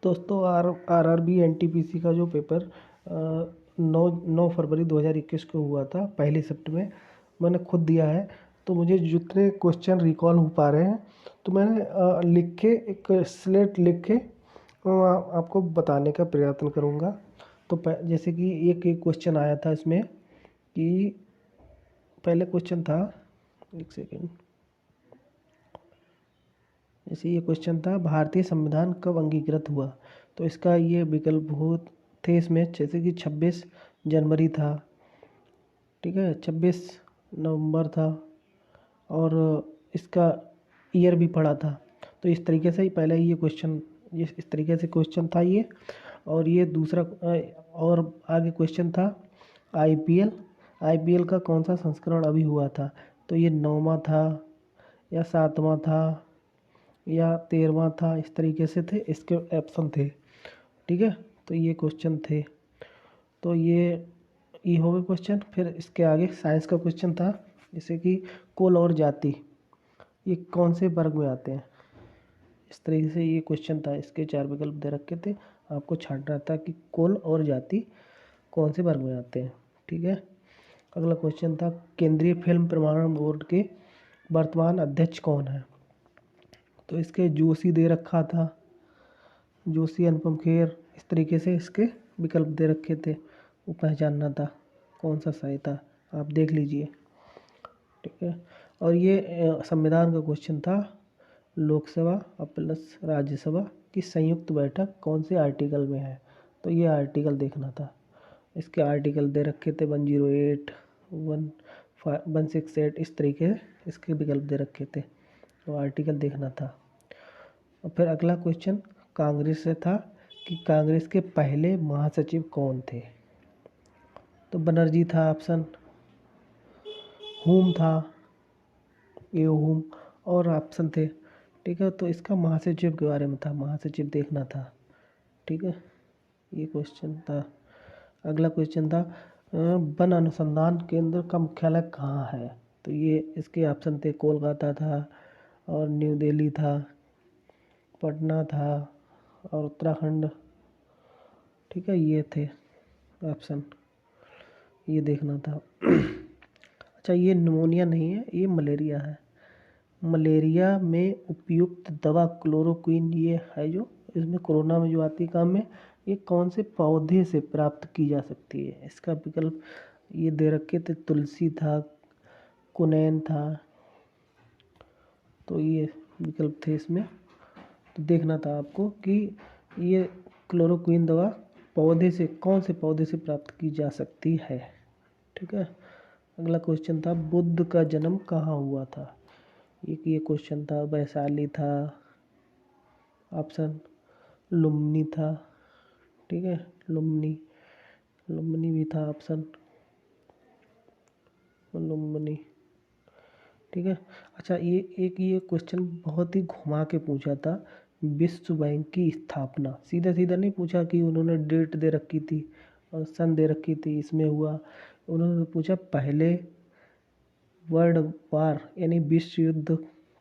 दोस्तों RRB NTPC का जो पेपर 9 फरवरी 2021 को हुआ था, पहली शिफ्ट में मैंने खुद दिया है। तो मुझे जितने क्वेश्चन रिकॉल हो पा रहे हैं तो मैंने लिख के एक स्लेट लिख के आपको बताने का प्रयत्न करूँगा। तो जैसे कि एक क्वेश्चन आया था इसमें कि पहले क्वेश्चन था, एक सेकेंड, जैसे ये क्वेश्चन था भारतीय संविधान कब अंगीकृत हुआ। तो इसका ये विकल्प बहुत थे इसमें, जैसे कि 26 जनवरी था, ठीक है, 26 नवंबर था, और इसका ईयर भी पड़ा था। तो इस तरीके से ही पहले ये क्वेश्चन, इस तरीके से क्वेश्चन था ये। और ये दूसरा और आगे क्वेश्चन था आईपीएल का कौन सा संस्करण अभी हुआ था। तो ये 9वां था या 7वां था या 13वां था, इस तरीके से थे इसके ऑप्शन थे, ठीक है। तो ये क्वेश्चन थे। तो ये हो गए क्वेश्चन। फिर इसके आगे साइंस का क्वेश्चन था, जैसे कि कुल और जाति ये कौन से वर्ग में आते हैं। इस तरीके से ये क्वेश्चन था, इसके 4 विकल्प दे रखे थे, आपको छांटना था कि कुल और जाति कौन से वर्ग में आते हैं, ठीक है। अगला क्वेश्चन था केंद्रीय फिल्म प्रमाणन बोर्ड के वर्तमान अध्यक्ष कौन है। तो इसके जोशी दे रखा था, जोशी, अनुपम खेर, इस तरीके से इसके विकल्प दे रखे थे, वो पहचानना था कौन सा सही था, आप देख लीजिए, ठीक है। और ये संविधान का क्वेश्चन था लोकसभा और प्लस राज्यसभा की संयुक्त बैठक कौन से आर्टिकल में है। तो ये आर्टिकल देखना था, इसके आर्टिकल दे रखे थे 108, 168, इस तरीके इसके विकल्प दे रखे थे, तो आर्टिकल देखना था। और फिर अगला क्वेश्चन कांग्रेस से था कि कांग्रेस के पहले महासचिव कौन थे। तो बनर्जी था ऑप्शन, हुम था, ये हुम और ऑप्शन थे, ठीक है। तो इसका महासचिव के बारे में था, महासचिव देखना था, ठीक है, ये क्वेश्चन था। अगला क्वेश्चन था वन अनुसंधान केंद्र का मुख्यालय कहाँ है। तो ये इसके ऑप्शन थे कोलकाता था और न्यू दिल्ली था, पटना था और उत्तराखंड, ठीक है, ये थे ऑप्शन, ये देखना था। अच्छा, ये निमोनिया नहीं है, ये मलेरिया है। मलेरिया में उपयुक्त दवा क्लोरोक्विन ये है, जो इसमें कोरोना में जो आती है काम में, ये कौन से पौधे से प्राप्त की जा सकती है। इसका विकल्प ये दे रखे थे, तुलसी था, कुनैन था, तो ये विकल्प थे इसमें। तो देखना था आपको कि ये क्लोरोक्विन दवा पौधे से, कौन से पौधे से प्राप्त की जा सकती है, ठीक है। अगला क्वेश्चन था बुद्ध का जन्म कहाँ हुआ था। एक ये क्वेश्चन था, वैशाली था ऑप्शन, लुम्बिनी था, ठीक है, लुम्बिनी भी था ऑप्शन, लुम्बिनी, ठीक है। अच्छा, ये क्वेश्चन बहुत ही घुमा के पूछा था, विश्व बैंक की स्थापना, सीधा सीधा नहीं पूछा कि उन्होंने डेट दे रखी थी और सन दे रखी थी, इसमें हुआ, उन्होंने पूछा पहले वर्ल्ड वार यानी विश्व युद्ध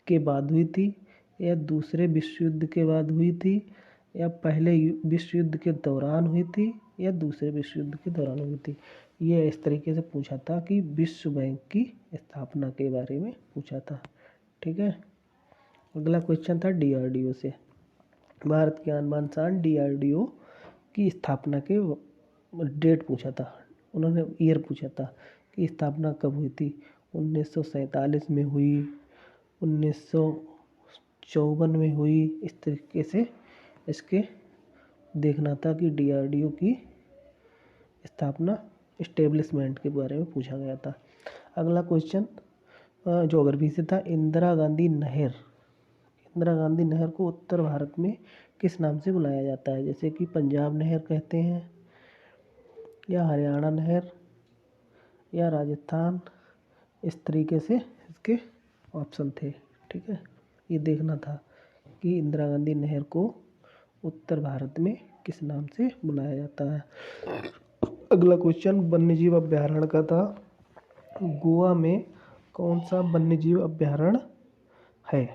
के बाद हुई थी या दूसरे विश्व युद्ध के बाद हुई थी या पहले विश्व युद्ध के दौरान हुई थी या दूसरे विश्व युद्ध के दौरान हुई थी। ये इस तरीके से पूछा था कि विश्व बैंक की स्थापना के बारे में पूछा था, ठीक है। अगला क्वेश्चन था डीआरडीओ से, भारत के आन बान शान डीआरडीओ की स्थापना के डेट पूछा था, उन्होंने ईयर पूछा था कि स्थापना कब हुई थी। 1947 में हुई, 1954 में हुई, इस तरीके से इसके देखना था कि डीआरडीओ की स्थापना, इस्टेब्लिशमेंट के बारे में पूछा गया था। अगला क्वेश्चन ज्योग्राफी से था इंदिरा गांधी नहर को उत्तर भारत में किस नाम से बुलाया जाता है। जैसे कि पंजाब नहर कहते हैं या हरियाणा नहर या राजस्थान, इस तरीके से इसके ऑप्शन थे, ठीक है। ये देखना था कि इंदिरा गांधी नहर को उत्तर भारत में किस नाम से बुलाया जाता है। अगला क्वेश्चन वन्यजीव अभ्यारण्य का था, गोवा में कौन सा वन्यजीव अभ्यारण्य है,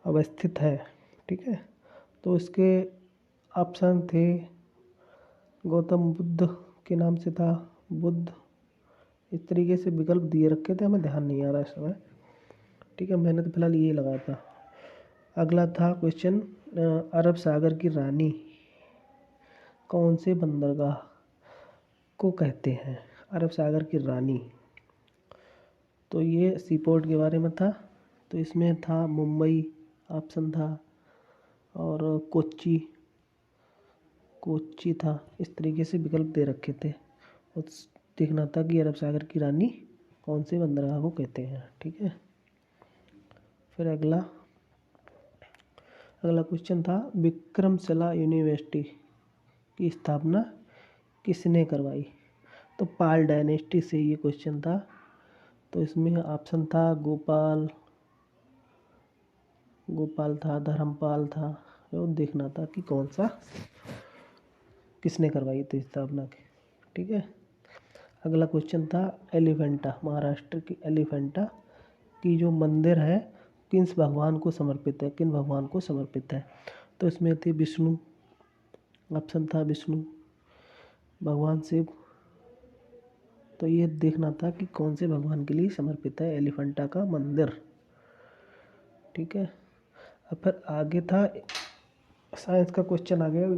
अवस्थित है, ठीक है। तो इसके ऑप्शन थे गौतम बुद्ध के नाम से था, बुद्ध, इस तरीके से विकल्प दिए रखे थे, हमें ध्यान नहीं आ रहा इस समय। ठीक है, मैंने तो फिलहाल ये लगाया था। अगला था क्वेश्चन, अरब सागर की रानी कौन से बंदरगाह को कहते हैं? अरब सागर की रानी, तो ये सीपोर्ट के बारे में था। तो इसमें था मुंबई ऑप्शन था, और कोच्चि था। इस तरीके से विकल्प दे रखे थे, उस देखना था कि अरब सागर की रानी कौन से बंदरगाह को कहते हैं। ठीक है, फिर अगला क्वेश्चन था, विक्रमशिला यूनिवर्सिटी की स्थापना किसने करवाई? तो पाल डायनेस्टी से ये क्वेश्चन था। तो इसमें ऑप्शन था गोपाल था, धर्मपाल था। तो देखना था कि कौन सा, किसने करवाई थी स्थापना की। ठीक है, अगला क्वेश्चन था एलिफेंटा, महाराष्ट्र की एलिफेंटा की जो मंदिर है किस भगवान को समर्पित है, किन भगवान को समर्पित है? तो इसमें थे विष्णु, ऑप्शन था विष्णु, भगवान शिव। तो ये देखना था कि कौन से भगवान के लिए समर्पित है एलिफेंटा का मंदिर। ठीक है, अब फिर आगे था साइंस का क्वेश्चन आ गया।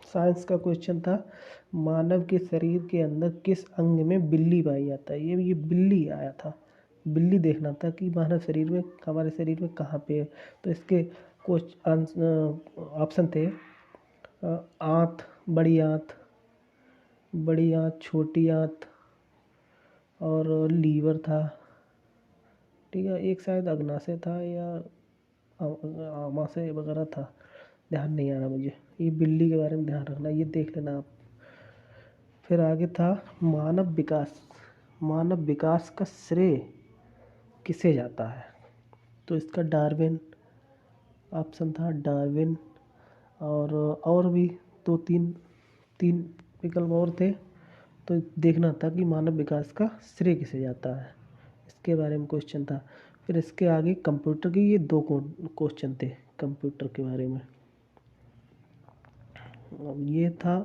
साइंस का क्वेश्चन था, मानव के शरीर के अंदर किस अंग में बिल्ली पाई जाता है? ये बिल्ली आया था, बिल्ली देखना था कि मानव शरीर में, हमारे शरीर में कहाँ पे है। तो इसके कुछ ऑप्शन थे, आँत, बड़ी आँत, छोटी आँत, और लीवर था। ठीक है, एक शायद अग्नाशय था या आमाशय वगैरह था, ध्यान नहीं आ रहा मुझे। ये बिल्ली के बारे में ध्यान रखना, ये देख लेना आप। फिर आगे था मानव विकास का श्रेय किसे जाता है? तो इसका डार्विन ऑप्शन था, डार्विन, और भी दो तीन विकल्प और थे। तो देखना था कि मानव विकास का श्रेय किसे जाता है, इसके बारे में क्वेश्चन था। फिर इसके आगे कंप्यूटर के ये दो क्वेश्चन थे कंप्यूटर के बारे में। ये था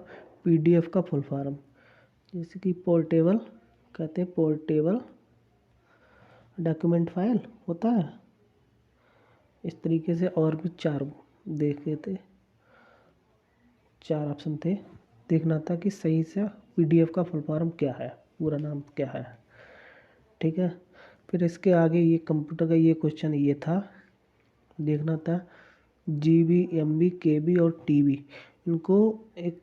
पीडीएफ का फुल फॉर्म, जैसे कि पोर्टेबल कहते हैं, पोर्टेबल डॉक्यूमेंट फाइल होता है, इस तरीके से। और भी चार देखे थे, 4 ऑप्शन थे, देखना था कि सही से पीडीएफ का फुल फॉर्म क्या है, पूरा नाम क्या है। ठीक है, फिर इसके आगे ये कंप्यूटर का ये क्वेश्चन ये था, देखना था जीबी, एमबी, केबी और टीबी, इनको एक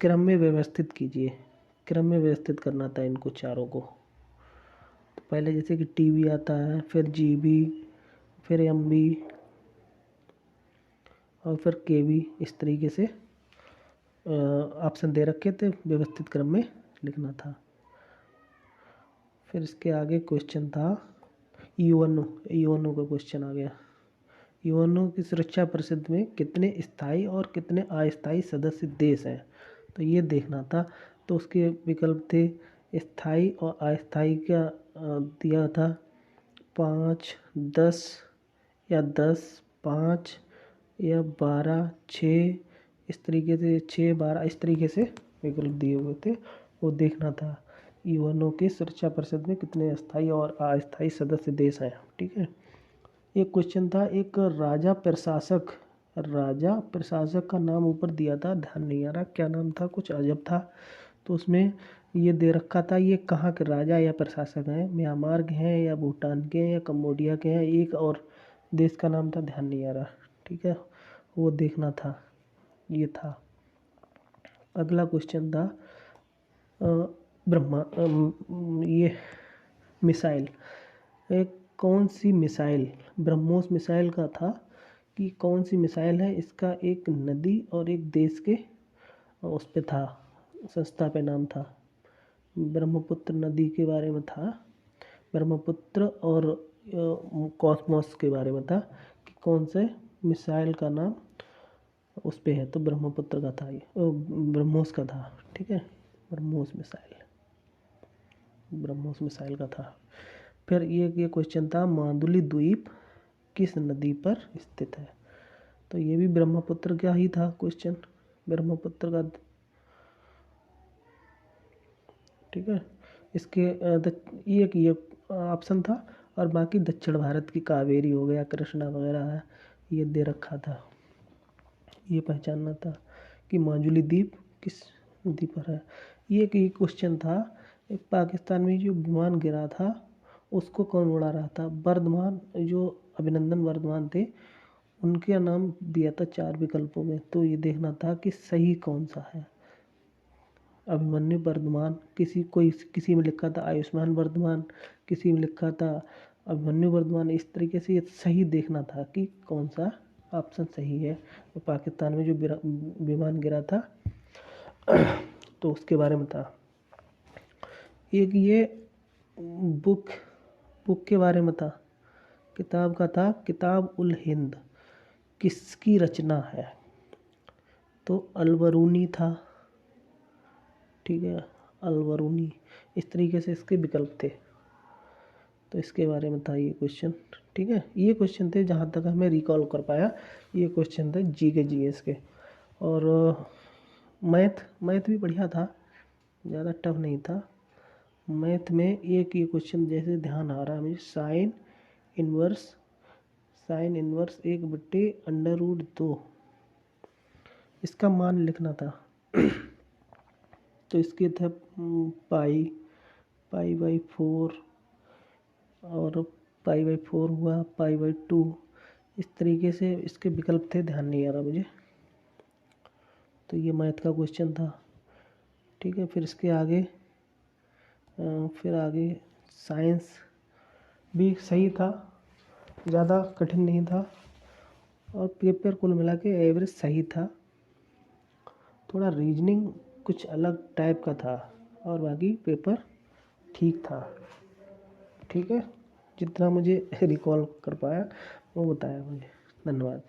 क्रम में व्यवस्थित कीजिए, क्रम में व्यवस्थित करना था इनको चारों को। तो पहले जैसे कि टीबी आता है, फिर जीबी, फिर एमबी और फिर केबी, इस तरीके से ऑप्शन दे रखे थे, व्यवस्थित क्रम में लिखना था। फिर इसके आगे क्वेश्चन था यूएनओ का क्वेश्चन आ गया। यूएनओ की सुरक्षा परिषद में कितने स्थायी और कितने अस्थायी सदस्य देश हैं? तो ये देखना था। तो उसके विकल्प थे, स्थायी और अस्थायी का दिया था 5, 10 या 10, 5 या 12, 6, इस तरीके से 6, 12 इस तरीके से विकल्प दिए हुए थे, वो देखना था। यूएनओ की सुरक्षा परिषद में कितने स्थायी और अस्थायी सदस्य देश हैं। ठीक है, एक क्वेश्चन था, एक राजा प्रशासक का नाम ऊपर दिया था, ध्यान नहीं आ रहा क्या नाम था, कुछ अजब था। तो उसमें ये दे रखा था, ये कहाँ के राजा या प्रशासक हैं, म्यांमार के हैं या भूटान के हैं या कम्बोडिया के हैं, एक और देश का नाम था, ध्यान नहीं आ रहा। ठीक है, वो देखना था, ये था। अगला क्वेश्चन था ये मिसाइल, एक कौन सी मिसाइल, ब्रह्मोस मिसाइल का था कि कौन सी मिसाइल है, इसका एक नदी और एक देश के उस पे था, संस्था पे नाम था, ब्रह्मपुत्र नदी के बारे में था, ब्रह्मपुत्र, और कॉस्मोस के बारे में था कि कौन से मिसाइल का नाम उस पे है। तो ब्रह्मपुत्र का था, ये ब्रह्मोस का था। ठीक है, ब्रह्मोस मिसाइल का था। फिर ये क्वेश्चन था, माजुली द्वीप किस नदी पर स्थित है? तो ये भी ब्रह्मपुत्र का ही था क्वेश्चन। ब्रह्मपुत्र का, ठीक है। इसके ये ऑप्शन था, और बाकी दक्षिण भारत की कावेरी हो गया, कृष्णा वगैरह है, ये दे रखा था। ये पहचानना था कि माजुली द्वीप किस नदी पर है। ये क्वेश्चन था, एक पाकिस्तान में जो विमान गिरा था उसको कौन उड़ा रहा था। वर्धमान, जो अभिनंदन वर्धमान थे, उनका नाम दिया था 4 विकल्पों में, तो ये देखना था कि सही कौन सा है। अभिमन्यु वर्धमान, किसी में लिखा था आयुष्मान वर्धमान, किसी में लिखा था अभिमन्यु वर्धमान। इस तरीके से ये सही देखना था कि कौन सा ऑप्शन सही है। तो पाकिस्तान में जो विमान गिरा था तो उसके बारे में था। एक ये बुक के बारे में था, किताब का था, किताब उल हिंद किसकी रचना है। तो अलबरूनी था, ठीक है, अलबरूनी। इस तरीके से इसके विकल्प थे, तो इसके बारे में था ये क्वेश्चन, ठीक है। ये क्वेश्चन थे जहाँ तक हमें रिकॉल कर पाया, ये क्वेश्चन थे जीएस के। और मैथ भी बढ़िया था, ज़्यादा टफ नहीं था। मैथ में एक ये क्वेश्चन जैसे ध्यान आ रहा है मुझे, साइन इनवर्स 1/√2, इसका मान लिखना था। तो इसके थे पाई/4, और पाई/4 हुआ, पाई/2, इस तरीके से इसके विकल्प थे, ध्यान नहीं आ रहा मुझे। तो ये मैथ का क्वेश्चन था, ठीक है। फिर इसके आगे साइंस भी सही था, ज़्यादा कठिन नहीं था, और पेपर कुल मिला के एवरेज सही था। थोड़ा रीजनिंग कुछ अलग टाइप का था, और बाकी पेपर ठीक था, ठीक है। जितना मुझे रिकॉल कर पाया वो बताया मुझे। धन्यवाद।